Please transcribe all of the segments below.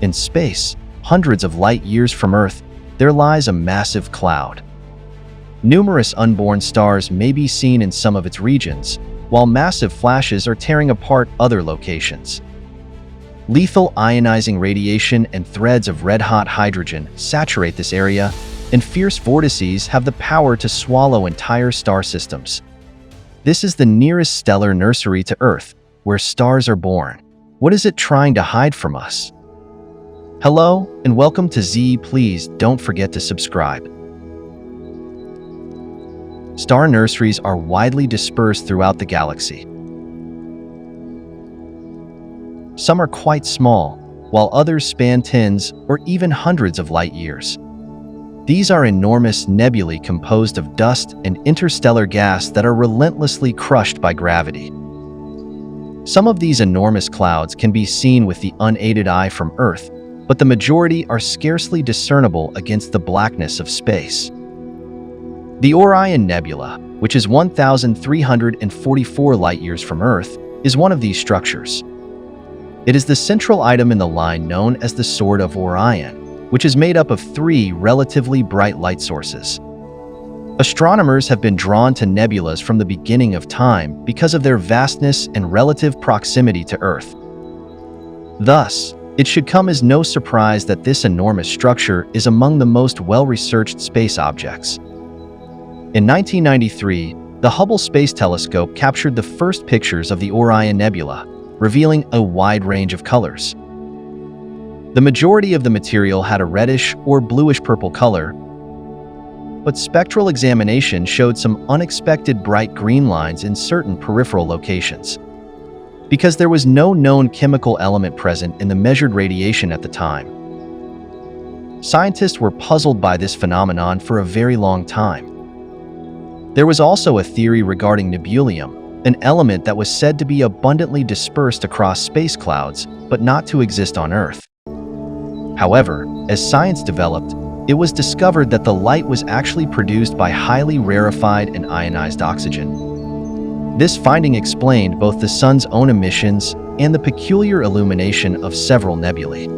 In space, hundreds of light years from Earth, there lies a massive cloud. Numerous unborn stars may be seen in some of its regions, while massive flashes are tearing apart other locations. Lethal ionizing radiation and threads of red-hot hydrogen saturate this area, and fierce vortices have the power to swallow entire star systems. This is the nearest stellar nursery to Earth, where stars are born. What is it trying to hide from us? Hello, and welcome to Z. Please don't forget to subscribe. Star nurseries are widely dispersed throughout the galaxy. Some are quite small, while others span tens or even hundreds of light years. These are enormous nebulae composed of dust and interstellar gas that are relentlessly crushed by gravity. Some of these enormous clouds can be seen with the unaided eye from Earth, but the majority are scarcely discernible against the blackness of space. The Orion Nebula, which is 1,344 light-years from Earth, is one of these structures. It is the central item in the line known as the Sword of Orion, which is made up of three relatively bright light sources. Astronomers have been drawn to nebulas from the beginning of time because of their vastness and relative proximity to Earth. Thus, it should come as no surprise that this enormous structure is among the most well-researched space objects. In 1993, the Hubble Space Telescope captured the first pictures of the Orion Nebula, revealing a wide range of colors. The majority of the material had a reddish or bluish-purple color, but spectral examination showed some unexpected bright green lines in certain peripheral locations. Because there was no known chemical element present in the measured radiation at the time, scientists were puzzled by this phenomenon for a very long time. There was also a theory regarding nebulium, an element that was said to be abundantly dispersed across space clouds, but not to exist on Earth. However, as science developed, it was discovered that the light was actually produced by highly rarefied and ionized oxygen. This finding explained both the sun's own emissions and the peculiar illumination of several nebulae.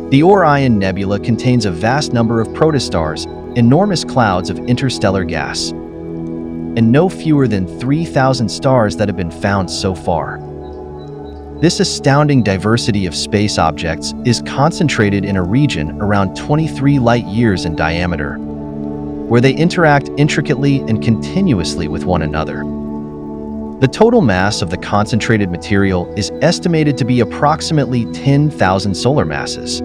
The Orion Nebula contains a vast number of protostars, enormous clouds of interstellar gas, and no fewer than 3,000 stars that have been found so far. This astounding diversity of space objects is concentrated in a region around 23 light-years in diameter, where they interact intricately and continuously with one another. The total mass of the concentrated material is estimated to be approximately 10,000 solar masses.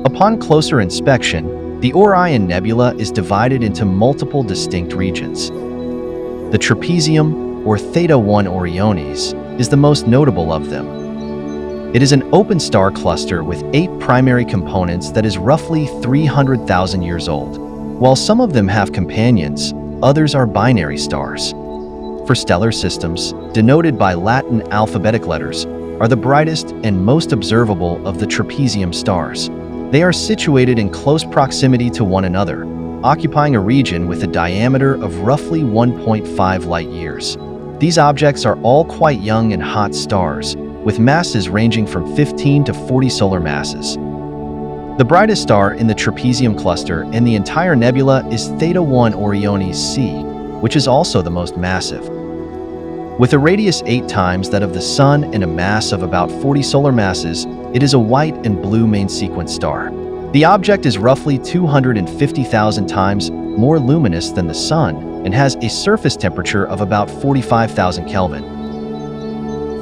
Upon closer inspection, the Orion Nebula is divided into multiple distinct regions. The trapezium, or Theta-1 Orionis, is the most notable of them. It is an open star cluster with 8 primary components that is roughly 300,000 years old. While some of them have companions, others are binary stars. For stellar systems, denoted by Latin alphabetic letters, are the brightest and most observable of the trapezium stars. They are situated in close proximity to one another, occupying a region with a diameter of roughly 1.5 light-years. These objects are all quite young and hot stars, with masses ranging from 15 to 40 solar masses. The brightest star in the trapezium cluster and the entire nebula is Theta-1 Orionis C, which is also the most massive. With a radius 8 times that of the Sun and a mass of about 40 solar masses, it is a white and blue main sequence star. The object is roughly 250,000 times more luminous than the Sun and has a surface temperature of about 45,000 Kelvin.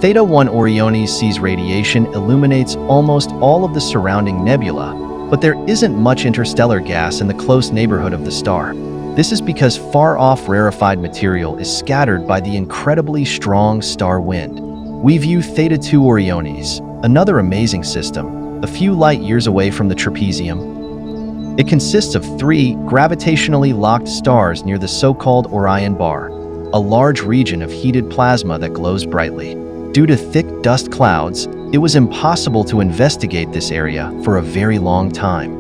Theta-1 Orionis C's radiation illuminates almost all of the surrounding nebula, but there isn't much interstellar gas in the close neighborhood of the star. This is because far-off rarefied material is scattered by the incredibly strong star wind. We view Theta-2 Orionis, another amazing system, a few light-years away from the trapezium. It consists of 3 gravitationally locked stars near the so-called Orion bar, a large region of heated plasma that glows brightly. Due to thick dust clouds, it was impossible to investigate this area for a very long time.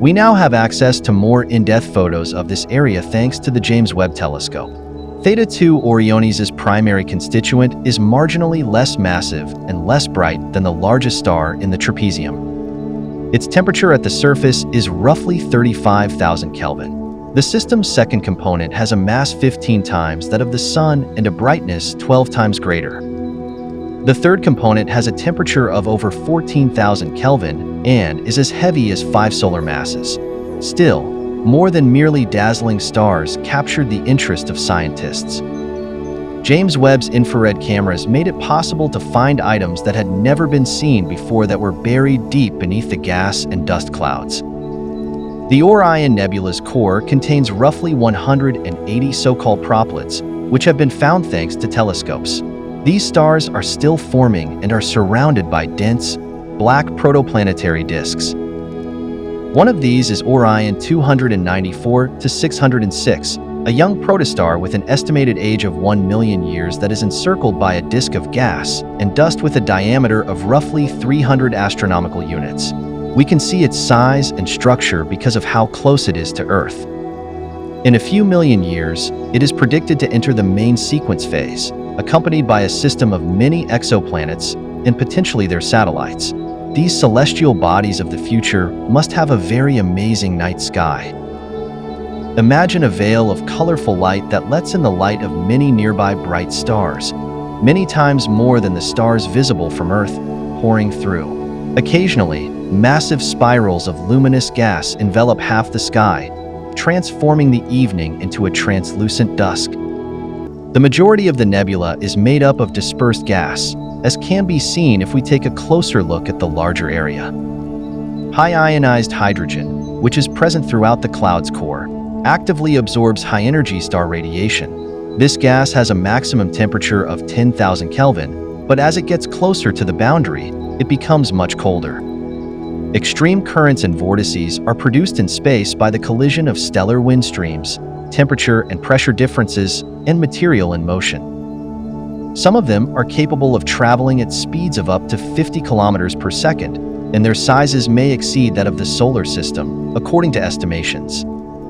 We now have access to more in-depth photos of this area thanks to the James Webb Telescope. Theta-2 Orionis' primary constituent is marginally less massive and less bright than the largest star in the trapezium. Its temperature at the surface is roughly 35,000 Kelvin. The system's second component has a mass 15 times that of the Sun and a brightness 12 times greater. The third component has a temperature of over 14,000 Kelvin and is as heavy as 5 solar masses. Still, more than merely dazzling stars captured the interest of scientists. James Webb's infrared cameras made it possible to find items that had never been seen before that were buried deep beneath the gas and dust clouds. The Orion Nebula's core contains roughly 180 so-called droplets, which have been found thanks to telescopes. These stars are still forming and are surrounded by dense, black protoplanetary disks. One of these is Orion 294 to 606, a young protostar with an estimated age of 1 million years that is encircled by a disk of gas and dust with a diameter of roughly 300 astronomical units. We can see its size and structure because of how close it is to Earth. In a few million years, it is predicted to enter the main sequence phase, accompanied by a system of many exoplanets and potentially their satellites. These celestial bodies of the future must have a very amazing night sky. Imagine a veil of colorful light that lets in the light of many nearby bright stars, many times more than the stars visible from Earth, pouring through. Occasionally, massive spirals of luminous gas envelop half the sky, transforming the evening into a translucent dusk. The majority of the nebula is made up of dispersed gas, as can be seen if we take a closer look at the larger area. High ionized hydrogen, which is present throughout the cloud's core, actively absorbs high-energy star radiation. This gas has a maximum temperature of 10,000 Kelvin, but as it gets closer to the boundary, it becomes much colder. Extreme currents and vortices are produced in space by the collision of stellar wind streams, temperature and pressure differences, and material in motion. Some of them are capable of traveling at speeds of up to 50 kilometers per second, and their sizes may exceed that of the solar system, according to estimations.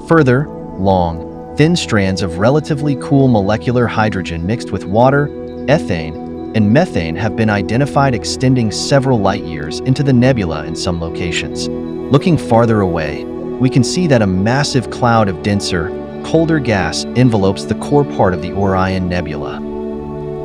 Further, long, thin strands of relatively cool molecular hydrogen mixed with water, ethane, and methane have been identified extending several light years into the nebula in some locations. Looking farther away, we can see that a massive cloud of denser, colder gas envelopes the core part of the Orion Nebula.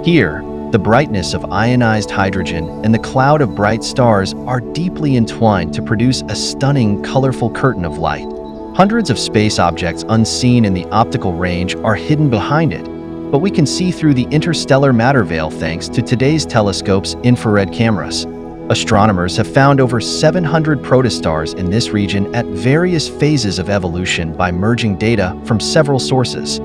Here, the brightness of ionized hydrogen and the cloud of bright stars are deeply entwined to produce a stunning, colorful curtain of light. Hundreds of space objects unseen in the optical range are hidden behind it, but we can see through the interstellar matter veil thanks to today's telescope's infrared cameras. Astronomers have found over 700 protostars in this region at various phases of evolution by merging data from several sources.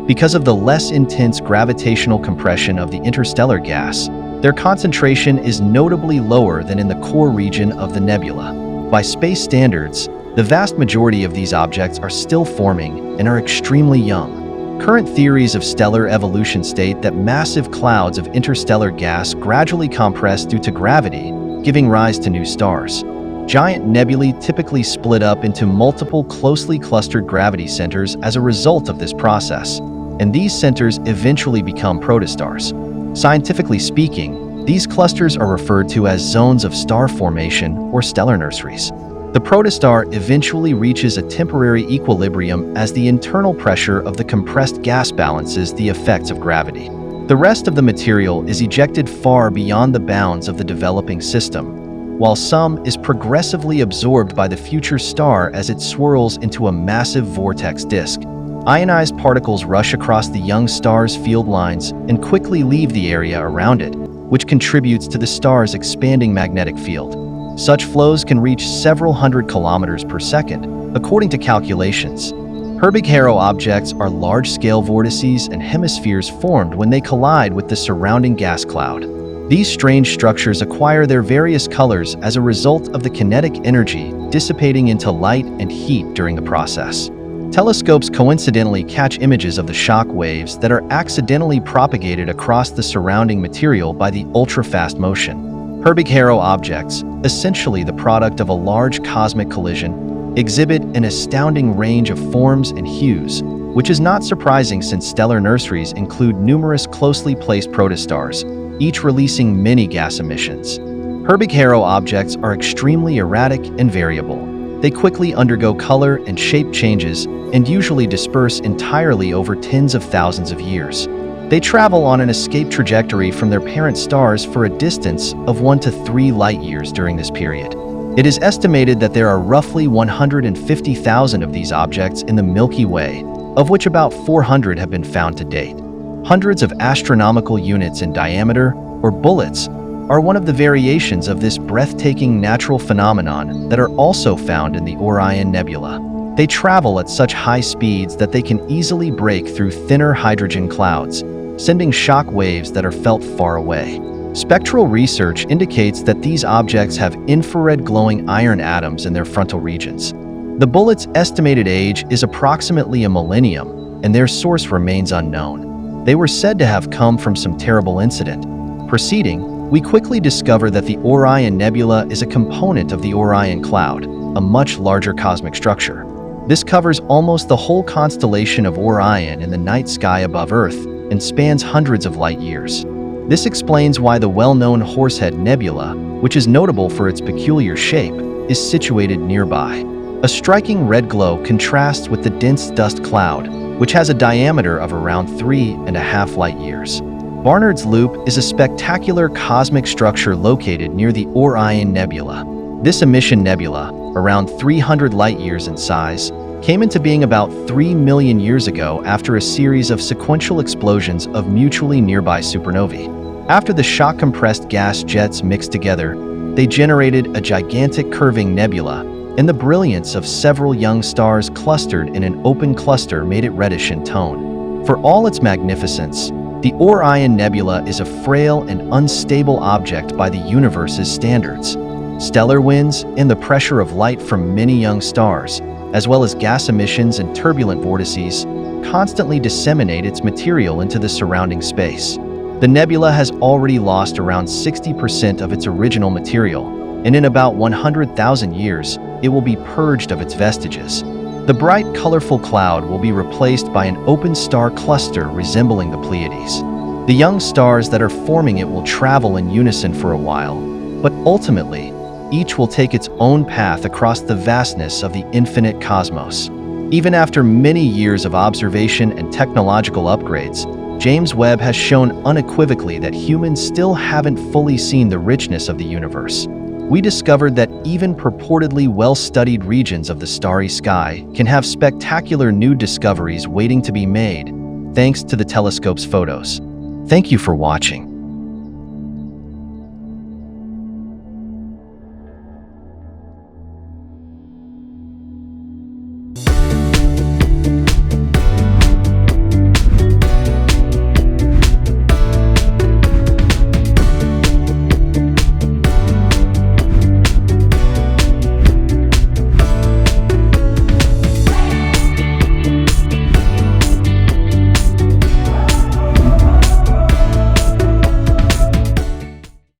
Because of the less intense gravitational compression of the interstellar gas, their concentration is notably lower than in the core region of the nebula. By space standards, the vast majority of these objects are still forming and are extremely young. Current theories of stellar evolution state that massive clouds of interstellar gas gradually compress due to gravity, giving rise to new stars. Giant nebulae typically split up into multiple closely clustered gravity centers as a result of this process, and these centers eventually become protostars. Scientifically speaking, these clusters are referred to as zones of star formation or stellar nurseries. The protostar eventually reaches a temporary equilibrium as the internal pressure of the compressed gas balances the effects of gravity. The rest of the material is ejected far beyond the bounds of the developing system, while some is progressively absorbed by the future star as it swirls into a massive vortex disk. Ionized particles rush across the young star's field lines and quickly leave the area around it, which contributes to the star's expanding magnetic field. Such flows can reach several hundred kilometers per second, according to calculations. Herbig-Haro objects are large-scale vortices and hemispheres formed when they collide with the surrounding gas cloud. These strange structures acquire their various colors as a result of the kinetic energy dissipating into light and heat during the process. Telescopes coincidentally catch images of the shock waves that are accidentally propagated across the surrounding material by the ultra-fast motion. Herbig-Haro objects, essentially the product of a large cosmic collision, exhibit an astounding range of forms and hues, which is not surprising since stellar nurseries include numerous closely placed protostars, each releasing many gas emissions. Herbig-Haro objects are extremely erratic and variable. They quickly undergo color and shape changes and usually disperse entirely over tens of thousands of years. They travel on an escape trajectory from their parent stars for a distance of 1 to 3 light-years during this period. It is estimated that there are roughly 150,000 of these objects in the Milky Way, of which about 400 have been found to date. Hundreds of astronomical units in diameter, or bullets, are one of the variations of this breathtaking natural phenomenon that are also found in the Orion Nebula. They travel at such high speeds that they can easily break through thinner hydrogen clouds, sending shock waves that are felt far away. Spectral research indicates that these objects have infrared glowing iron atoms in their frontal regions. The bullets' estimated age is approximately a millennium, and their source remains unknown. They were said to have come from some terrible incident. Proceeding, we quickly discover that the Orion Nebula is a component of the Orion Cloud, a much larger cosmic structure. This covers almost the whole constellation of Orion in the night sky above Earth and spans hundreds of light years. This explains why the well-known Horsehead Nebula, which is notable for its peculiar shape, is situated nearby. A striking red glow contrasts with the dense dust cloud, which has a diameter of around 3.5 light-years. Barnard's Loop is a spectacular cosmic structure located near the Orion Nebula. This emission nebula, around 300 light-years in size, came into being about 3 million years ago after a series of sequential explosions of mutually nearby supernovae. After the shock-compressed gas jets mixed together, they generated a gigantic curving nebula, and the brilliance of several young stars clustered in an open cluster made it reddish in tone. For all its magnificence, the Orion Nebula is a frail and unstable object by the universe's standards. Stellar winds and the pressure of light from many young stars, as well as gas emissions and turbulent vortices, constantly disseminate its material into the surrounding space. The nebula has already lost around 60% of its original material, and in about 100,000 years, it will be purged of its vestiges. The bright, colorful cloud will be replaced by an open star cluster resembling the Pleiades. The young stars that are forming it will travel in unison for a while, but ultimately, each will take its own path across the vastness of the infinite cosmos. Even after many years of observation and technological upgrades, James Webb has shown unequivocally that humans still haven't fully seen the richness of the universe. We discovered that even purportedly well-studied regions of the starry sky can have spectacular new discoveries waiting to be made, thanks to the telescope's photos. Thank you for watching.